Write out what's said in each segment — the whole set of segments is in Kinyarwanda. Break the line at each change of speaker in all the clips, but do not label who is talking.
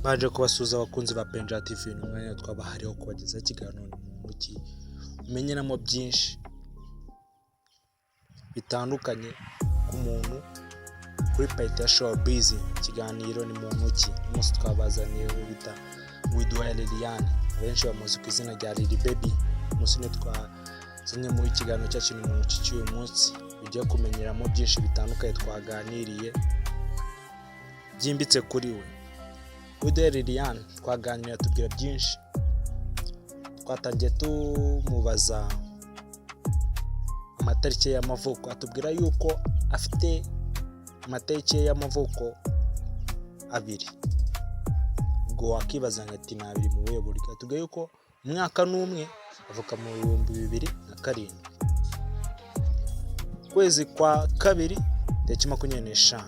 baje kubasuza abakunzi ba Benja TV n'umwanya twabahariho kubageza ikiganiro mu muki umenyenamo byinshi bitandukanye ku muntu kuri Paita Showbiz. Ikiganiro ni mu muki umunsi twabazaniye bita Uwidua Liliane, benshi bamuzi ku izina rya Lil Baby. Umunsi ne twazanye muri ikiganiro cyacu mu muki cy'uyu munsi ujya kumenyeramo byinshi bitandukanye twaganiriye byimbitse kuri we. Uwidua Liliane twaganira tubwira byinshi, twatangiye tumubaza amatariki y'amavuko, atubwira yuko afite amatariki y'amavuko abiri. Ubwo wakibaza ngati nabiri mu buye buryo, atubwira yuko umwaka n'umwe avuka mu 2007, kwezi kwa kabiri tariki 25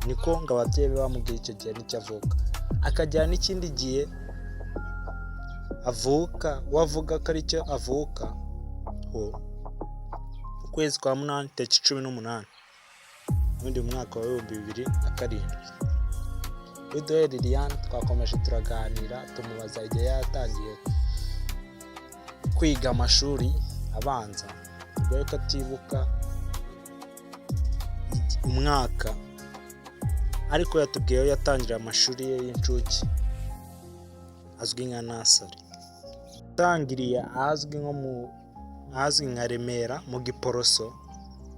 niko ngo ababyeyi bamubwiye icyo gihe n'icyavuka. Akajyana n'ikindi gihe avuka, wavuga ko ari cyo avuka ho ukwezi kwa 8 tariki 18 ubundi mwaka wa 2007. Uwidua Liliane twakomeje turaganira tumubaza igihe yatangiye kwiga amashuri abanza, ubwo ko atibuka umwaka, ariko yatubwiye yatangira amashuri ye y'incuke azwi nka nasari. Tangiriye azwi nka Remera mu Giporoso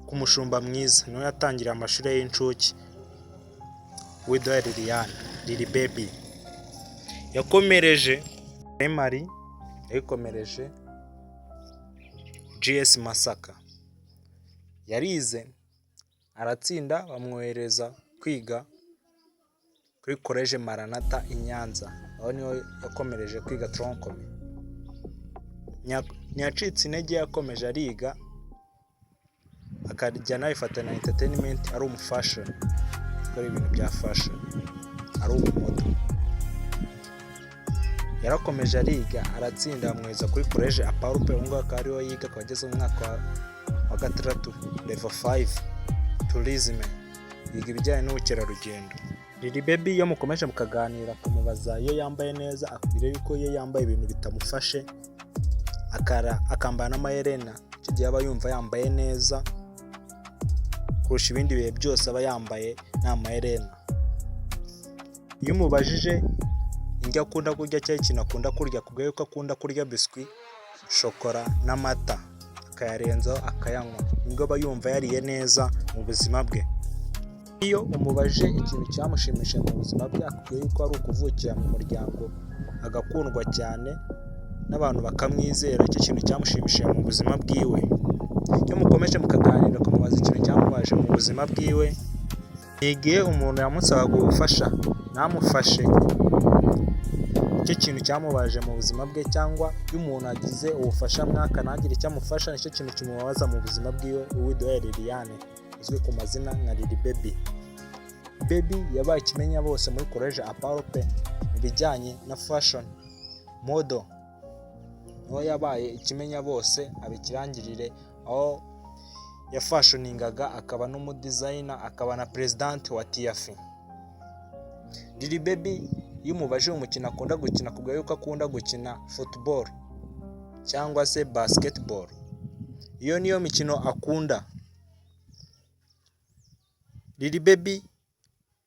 ku Mushumba Mwiza, niho yatangira amashuri ye y'incuke. Uwidua Liliane Lil Baby yakomereje primary, yayikomereje GS Masaka, yarize aratsinda bamwohereza kwiga kuri College Maranatha i Nyanza, aho niho yakomereje kwiga troncome. Ntiyacitse intege, yakomeje ariga akajya nabifatana na entertainment, ari umufashion, akora ibintu bya fashion, ari umumodo. Yarakomeje ariga aratsinda bamwohereza kuri College Aparupe, ngo akariho yiga akageza mu mwaka wa gatandatu level 5 tourism, yiga ibijyanye n'ubukerarugendo. Lil Baby iyo mukomeje mukaganira kumubaza iyo yambaye neza, akubwira yuko iyo yambaye ibintu bitamufashe akambara n'amaherena, icyo gihe aba yumva yambaye neza kurusha ibindi bihe byose aba yambaye nta maherena. Iyo umubajije indyo akunda kurya cyangwa ikintu akunda kurya, akubwira yuko akunda kurya biscuit, shokora n'amata, akayarenzaho akayanywa, nibwo aba yumva yariye neza mu buzima bwe. Iyo umubaje ikintu cyamushimishije mu buzima bwe, akubwira yuko ari ukuvukira mu muryango agakundwa cyane n'abantu bakamwizera, icyo kintu cyamushimishije mu buzima bwiwe. Iyo mukomeje mukaganira kumubaza ikintu cyamubaje mu buzima bwiwe, igihe umuntu yamusabaga ubufasha namufashe, icyo kintu cyamubaje mu buzima bwe, cyangwa iyo umuntu agize ubufasha mwaka ntagire icyo amufasha, nicyo kintu kimubabaza mu buzima bwiwe. Uwidua Liliane uzwi ku mazina nka Lil Baby. Baby yabaye ikimenya bose muri College Aparupe mu bijyanye na fashion model, niho yabaye ikimenya bose, abikirangirire aho yafashioningaga, akaba n'umudesigner, akaba na president wa TIAF. Lil Baby iyo umubaje umukino akunda gukina, akubwira yuko akunda gukina football cyangwa se basketball, iyo niyo mikino akunda. Lil Baby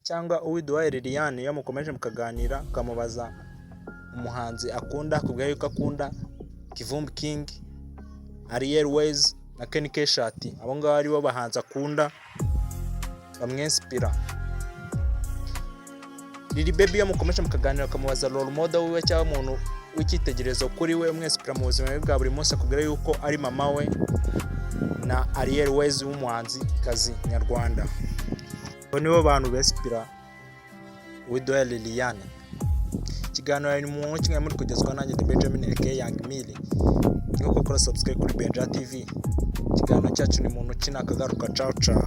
cyangwa Uwidua Liliane iyo mukomeje mukaganira ukamubaza umuhanzi akunda, akubwira yuko akunda Kivumbi King, Ariel Ways na Ken Keshat, abo ngabo ari bo bahanzi akunda bamwinspira. Lil Baby iyo mukomeje mukaganira ukamubaza role model wiwe cyangwa umuntu w'icyitegererezo kuri we umwinspira mu buzima bwe bwa buri munsi, akubwira yuko ari mama we na Ariel Ways w'umuhanzi kazi nyarwanda. Abo nibo bantu bespira Uwidua Liliane. Ikiganiro ari mu mwanya kimwe muri kugezwa nanjye Benjamin aka Young Milly. Niko kora subscribe kuri Benja TV. Ikiganiro cyacu ni muntu kina akagaruka. Ciao ciao.